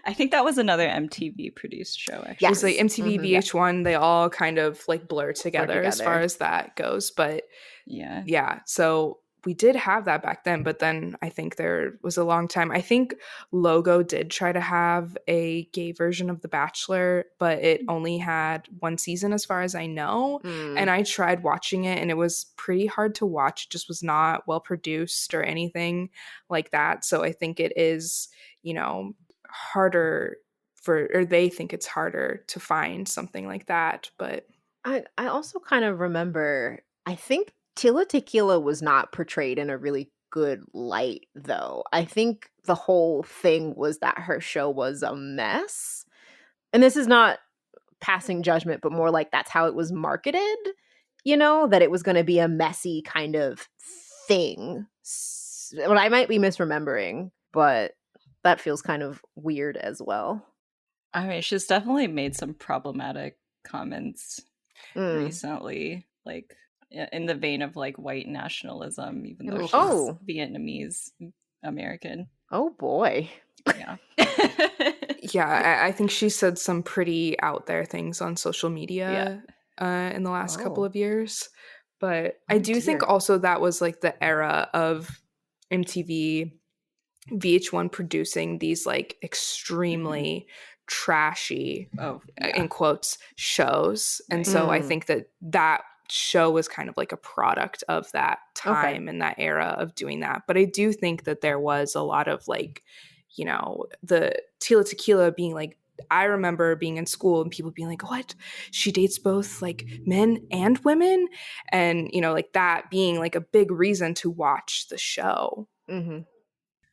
I think that was another MTV produced show, actually. Yes. It was like MTV, VH1, they all kind of like blur together as far as that goes. But yeah, so we did have that back then, but then I think there was a long time. I think Logo did try to have a gay version of The Bachelor, but it only had one season as far as I know. And I tried watching it and it was pretty hard to watch. It just was not well produced or anything like that. So I think it is, you know, harder or they think it's harder to find something like that. But I also kind of remember, I think Tila Tequila was not portrayed in a really good light, though. I think the whole thing was that her show was a mess. And this is not passing judgment, but more like that's how it was marketed, you know, that it was going to be a messy kind of thing. Well, I might be misremembering, but that feels kind of weird as well. I mean, she's definitely made some problematic comments recently, like in the vein of like white nationalism, even though she's Vietnamese American. Oh boy. Yeah. Yeah, I think she said some pretty out there things on social media in the last couple of years. But I do think also that was like the era of MTV, VH1 producing these like extremely trashy, in quotes, shows. And so I think that show was kind of like a product of that time and that era of doing that. But I do think that there was a lot of like, you know, the Tila Tequila being like, I remember being in school and people being like, what? She dates both like men and women? And, you know, like that being like a big reason to watch the show.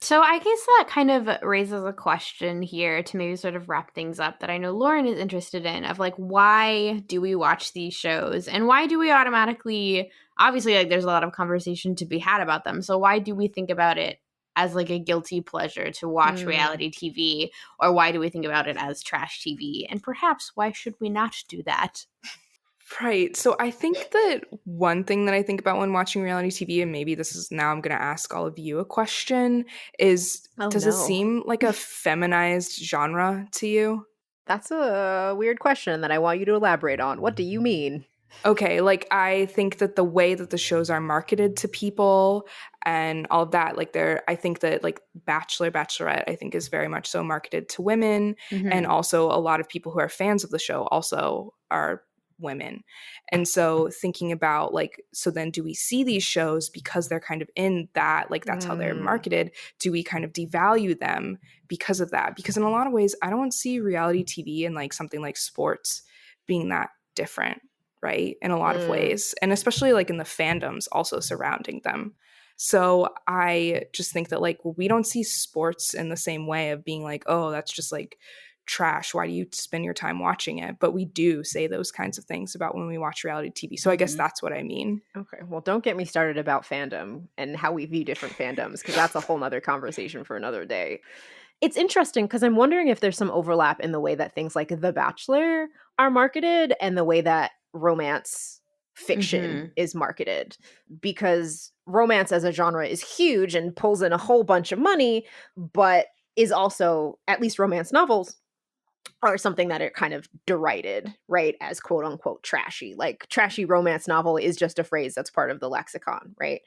So I guess that kind of raises a question here to maybe sort of wrap things up that I know Lauren is interested in, of like, why do we watch these shows and why do we automatically, obviously like there's a lot of conversation to be had about them. So why do we think about it as like a guilty pleasure to watch reality TV, or why do we think about it as trash TV? And perhaps why should we not do that? Right. So I think that one thing that I think about when watching reality TV, and maybe this is now I'm going to ask all of you a question, is does it seem like a feminized genre to you? That's a weird question that I want you to elaborate on. What do you mean? Okay, like I think that the way that the shows are marketed to people and all of that, like I think that like Bachelor, Bachelorette, I think is very much so marketed to women. And also a lot of people who are fans of the show also are women. And so thinking about like, so then do we see these shows because they're kind of in that, like that's how they're marketed? Do we kind of devalue them because of that? Because in a lot of ways, I don't see reality TV and like something like sports being that different, right? In a lot of ways. And especially like in the fandoms also surrounding them. So I just think that like we don't see sports in the same way of being like, oh, that's just like trash? Why do you spend your time watching it? But we do say those kinds of things about when we watch reality TV. So I guess that's what I mean. Okay, well, don't get me started about fandom and how we view different fandoms, because that's a whole nother conversation for another day. It's interesting because I'm wondering if there's some overlap in the way that things like The Bachelor are marketed and the way that romance fiction is marketed, because romance as a genre is huge and pulls in a whole bunch of money, but is also, at least romance novels, are something that are kind of derided, right, as quote unquote trashy. Like, trashy romance novel is just a phrase that's part of the lexicon, right?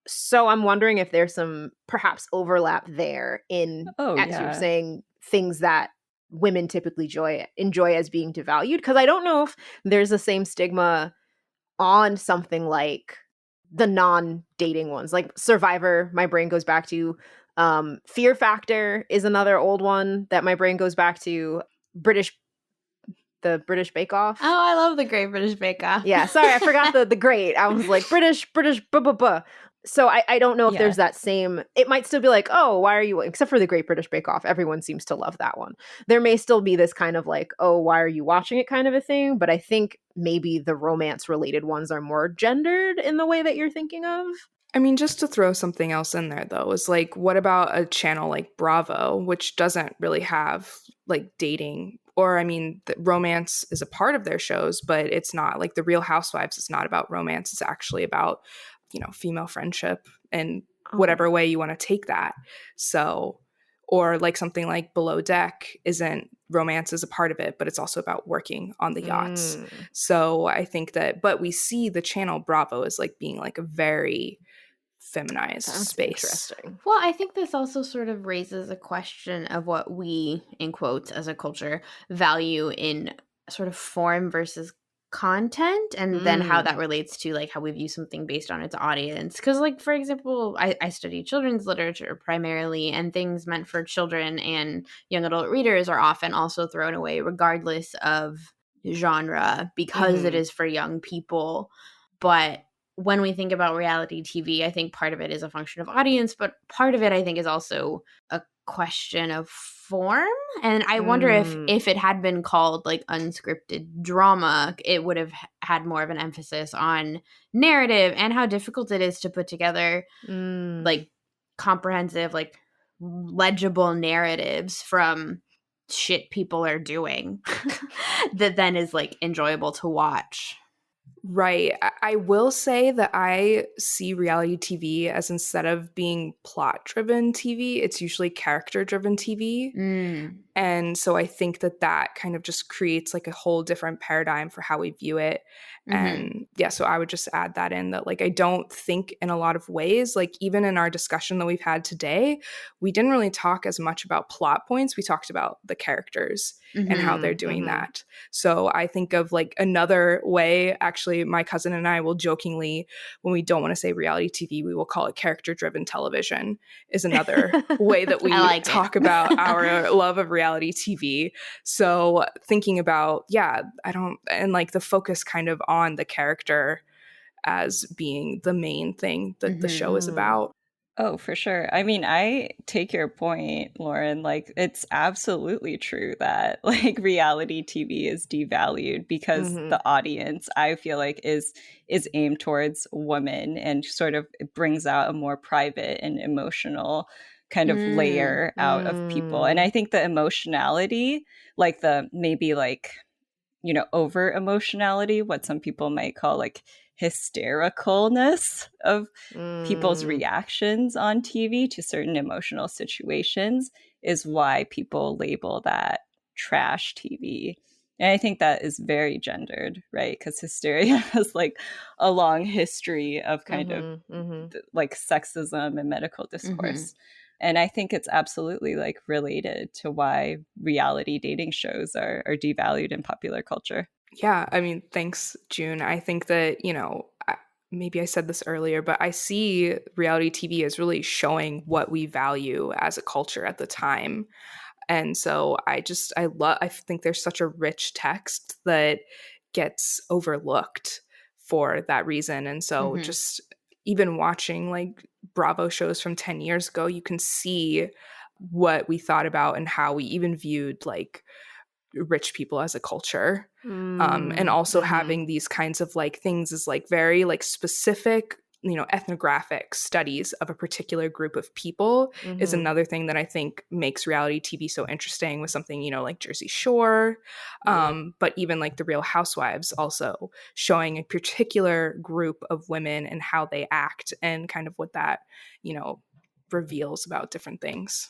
So I'm wondering if there's some perhaps overlap there in, as you're saying, things that women typically enjoy as being devalued. Because I don't know if there's the same stigma on something like the non-dating ones, like Survivor. My brain goes back to Fear Factor is another old one that my brain goes back to. The British Bake Off. Oh, I love the Great British Bake Off. Yeah, sorry, I forgot the great. I was like, British, buh, buh, buh. So I don't know if there's that same, it might still be like, oh, why are you, except for the Great British Bake Off, everyone seems to love that one. There may still be this kind of like, oh, why are you watching it kind of a thing, but I think maybe the romance related ones are more gendered in the way that you're thinking of. I mean, just to throw something else in there, though, is like, what about a channel like Bravo, which doesn't really have like dating? Or, I mean, the romance is a part of their shows, but it's not like the Real Housewives. It's not about romance. It's actually about, female friendship and whatever way you want to take that. So, or like something like Below Deck isn't romance is a part of it, but it's also about working on the yachts. So I think that, but we see the channel Bravo as like being like a very feminized space. Interesting. Well, I think this also sort of raises a question of what we, in quotes, as a culture, value in sort of form versus content, and then how that relates to like how we view something based on its audience. Because, like, for example, I study children's literature primarily, and things meant for children and young adult readers are often also thrown away regardless of genre because it is for young people. But when we think about reality TV, I think part of it is a function of audience, but part of it I think is also a question of form. And I wonder if it had been called like unscripted drama, it would have had more of an emphasis on narrative and how difficult it is to put together like comprehensive, like legible narratives from shit people are doing that then is like enjoyable to watch. Right. I will say that I see reality TV as, instead of being plot-driven TV, it's usually character-driven TV. And so I think that kind of just creates like a whole different paradigm for how we view it. And yeah, so I would just add that in, that like I don't think in a lot of ways, like even in our discussion that we've had today, we didn't really talk as much about plot points. We talked about the characters and how they're doing that. So I think of like another way, actually, my cousin and I will jokingly, when we don't want to say reality TV, we will call it character-driven television, is another way that we talk about our love of reality TV. So thinking about, and like the focus kind of on the character as being the main thing that the show is about. Oh, for sure. I mean, I take your point, Lauren. Like, it's absolutely true that like reality TV is devalued because the audience, I feel like, is aimed towards women and sort of brings out a more private and emotional kind of layer out of people. And I think the emotionality, like the maybe like, over emotionality, what some people might call like hystericalness of people's reactions on TV to certain emotional situations is why people label that trash TV. And I think that is very gendered, right? Because hysteria has like a long history of kind of like sexism and medical discourse. And I think it's absolutely like related to why reality dating shows are devalued in popular culture. Yeah, I mean, thanks, June. I think that, maybe I said this earlier, but I see reality TV as really showing what we value as a culture at the time. And so I think there's such a rich text that gets overlooked for that reason. And so just even watching like Bravo shows from 10 years ago, you can see what we thought about and how we even viewed like rich people as a culture. And also having these kinds of like things is like very like specific, you know, ethnographic studies of a particular group of people is another thing that I think makes reality TV so interesting, with something, you know, like Jersey Shore, but even like the Real Housewives also showing a particular group of women and how they act and kind of what that, you know, reveals about different things.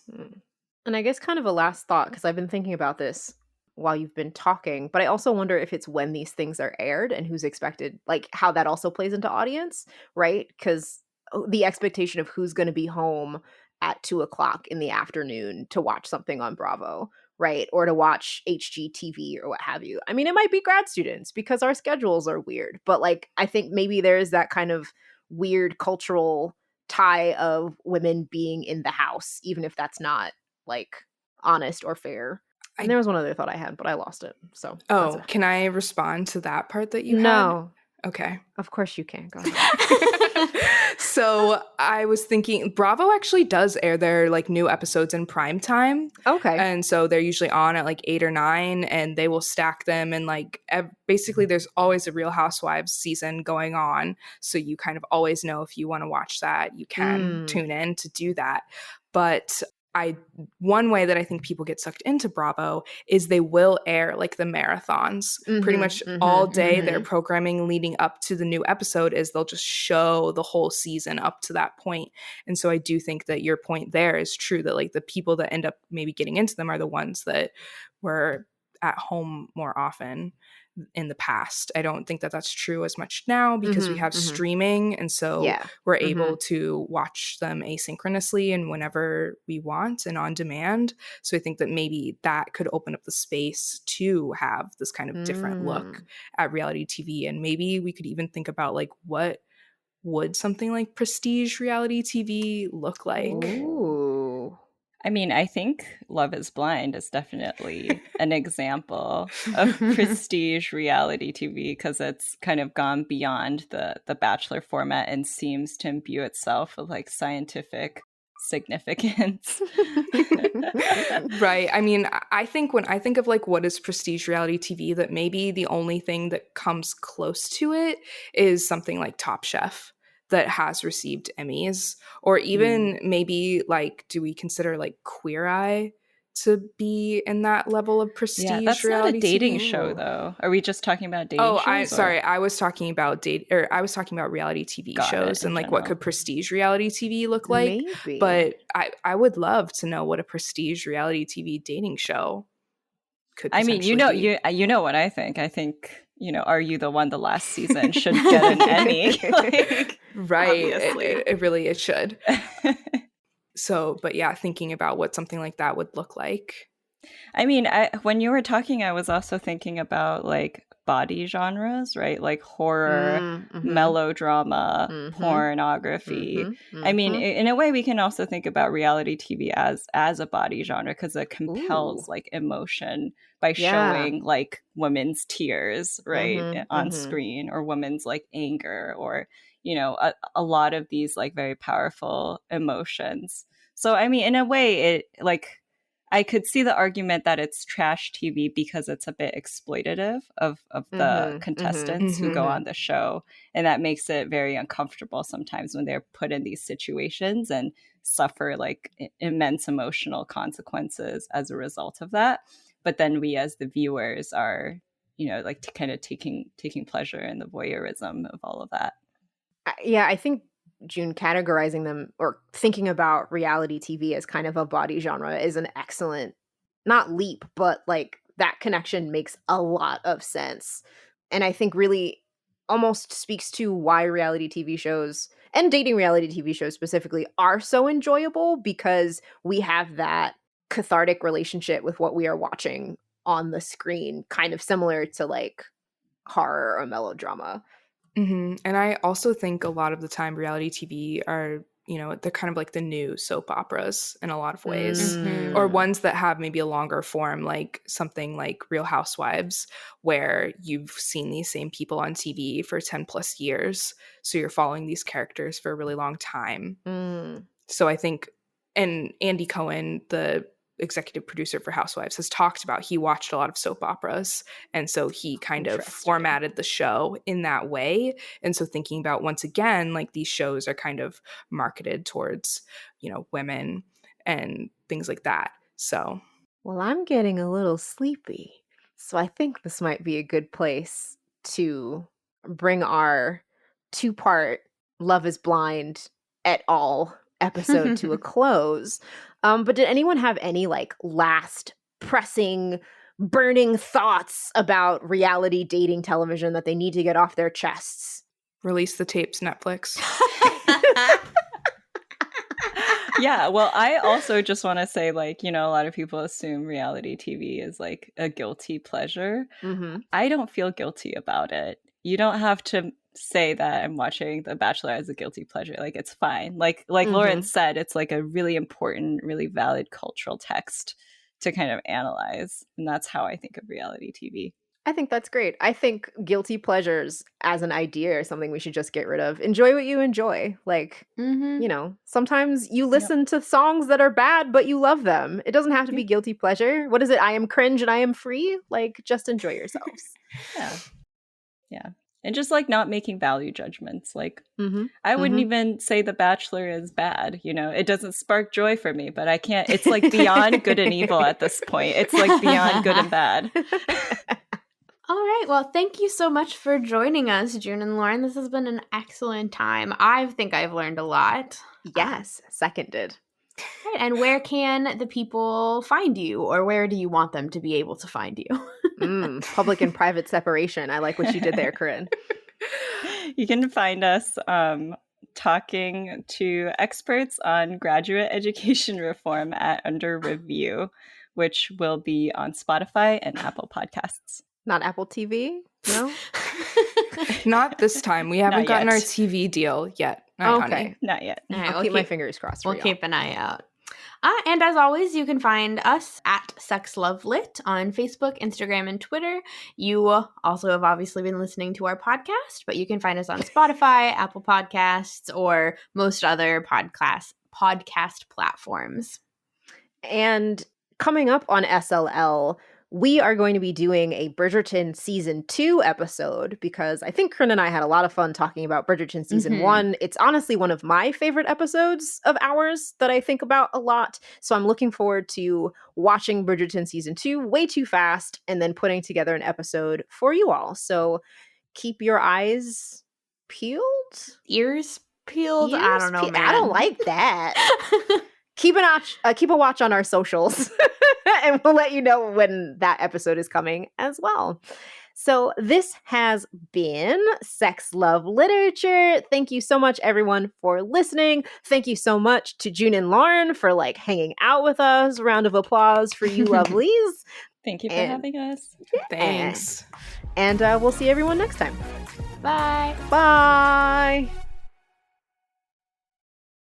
And I guess kind of a last thought, because I've been thinking about this while you've been talking, but I also wonder if it's when these things are aired and who's expected, like how that also plays into audience, right? Because the expectation of who's going to be home at 2 o'clock in the afternoon to watch something on Bravo, right? Or to watch HGTV or what have you. I mean, it might be grad students because our schedules are weird, but like I think maybe there's that kind of weird cultural tie of women being in the house, even if that's not like honest or fair. And there was one other thought I had, but I lost it. So Oh, can I respond to that part that you had? No. Okay. Of course you can. Go ahead. So I was thinking Bravo actually does air their like new episodes in prime time. Okay. And so they're usually on at like 8 or 9, and they will stack them, and like basically there's always a Real Housewives season going on. So you kind of always know if you want to watch that, you can tune in to do that. But one way that I think people get sucked into Bravo is they will air like the marathons pretty much all day. Their programming leading up to the new episode is they'll just show the whole season up to that point. And so I do think that your point there is true, that like the people that end up maybe getting into them are the ones that were at home more often in the past. I don't think that that's true as much now because we have streaming, and so we're able to watch them asynchronously and whenever we want and on demand. So I think that maybe that could open up the space to have this kind of different look at reality TV. And maybe we could even think about like, what would something like prestige reality TV look like? Ooh. I mean, I think Love is Blind is definitely an example of prestige reality TV, because it's kind of gone beyond the Bachelor format and seems to imbue itself with like scientific significance. Right. I mean, I think when I think of like what is prestige reality TV, that maybe the only thing that comes close to it is something like Top Chef that has received Emmys, or even maybe like, do we consider like Queer Eye to be in that level of prestige? Yeah, that's not a dating show though. Are we just talking about dating shows? Sorry, I was talking about I was talking about reality TV shows and like what could prestige reality TV look like. Maybe. But I would love to know what a prestige reality TV dating show could potentially be. you know what I think. I think, you know, Are You the One? The last season should get an Emmy. Like, right. It should. So, but yeah, thinking about what something like that would look like. I mean, when you were talking, I was also thinking about like body genres, right? Like horror, melodrama, pornography. I mean, in a way, we can also think about reality TV as a body genre, because it compels like emotion by showing like women's tears, right, on screen, or women's like anger, or, you know, a lot of these like very powerful emotions. So, I mean, in a way, it like, I could see the argument that it's trash TV because it's a bit exploitative of the contestants who go on the show. And that makes it very uncomfortable sometimes when they're put in these situations and suffer like immense emotional consequences as a result of that. But then we as the viewers are, you know, like kind of taking pleasure in the voyeurism of all of that. Yeah, I think, June, categorizing them or thinking about reality TV as kind of a body genre is an excellent, not leap, but like that connection makes a lot of sense. And I think really almost speaks to why reality TV shows and dating reality TV shows specifically are so enjoyable, because we have that cathartic relationship with what we are watching on the screen, kind of similar to like horror or melodrama. And I also think a lot of the time reality TV are, you know, they're kind of like the new soap operas in a lot of ways, or ones that have maybe a longer form, like something like Real Housewives, where you've seen these same people on TV for 10 plus years. So you're following these characters for a really long time. So I think and Andy Cohen, the executive producer for Housewives, has talked about he watched a lot of soap operas, and so he kind of formatted the show in that way. And so thinking about, once again, like these shows are kind of marketed towards, you know, women and things like that. So, well, I'm getting a little sleepy, so I think this might be a good place to bring our 2-part Love is Blind et al. Episode to a close. But did anyone have any like last pressing, burning thoughts about reality dating television that they need to get off their chests? release the tapes, Netflix. Yeah, well, I also just want to say, like, you know, a lot of people assume reality TV is like a guilty pleasure. Mm-hmm. I don't feel guilty about it. You don't have to say that I'm watching The Bachelor as a guilty pleasure. Like, it's fine. Like Lauren said, it's like a really important, really valid cultural text to kind of analyze. And that's how I think of reality TV. I think that's great. I think guilty pleasures as an idea is something we should just get rid of. Enjoy what you enjoy. Like, you know, sometimes you listen to songs that are bad, but you love them. It doesn't have to be guilty pleasure. What is it? I am cringe and I am free. Like, just enjoy yourselves. Yeah. And just like not making value judgments. Like, I wouldn't even say The Bachelor is bad. You know, it doesn't spark joy for me, but I can't. It's like beyond good and evil at this point. It's like beyond good and bad. All right. Well, thank you so much for joining us, June and Lauren. This has been an excellent time. I think I've learned a lot. Yes, seconded. Right. And where can the people find you, or where do you want them to be able to find you? Public and private separation. I like what you did there, Corinne. You can find us talking to experts on graduate education reform at Under Review, which will be on Spotify and Apple Podcasts. Not Apple TV? No? Not this time. We haven't gotten our TV deal yet. Okay. Honey. Not yet. All right, I'll keep my fingers crossed for We'll y'all. keep an eye out. And as always, you can find us at Sex Love Lit on Facebook, Instagram, and Twitter. You also have obviously been listening to our podcast, but you can find us on Spotify, Apple Podcasts, or most other podcast platforms. And coming up on SLL, we are going to be doing a Bridgerton Season 2 episode because I think Corinne and I had a lot of fun talking about Bridgerton Season 1. It's honestly one of my favorite episodes of ours that I think about a lot. So I'm looking forward to watching Bridgerton Season 2 way too fast and then putting together an episode for you all. So keep your eyes peeled? Ears peeled? I don't know, man. I don't like that. Keep a watch on our socials, and we'll let you know when that episode is coming as well. So this has been Sex, Love, Literature. Thank you so much, everyone, for listening. Thank you so much to June and Lauren for hanging out with us. Round of applause for you lovelies. Thank you for having us. Thanks. And we'll see everyone next time. Bye. Bye.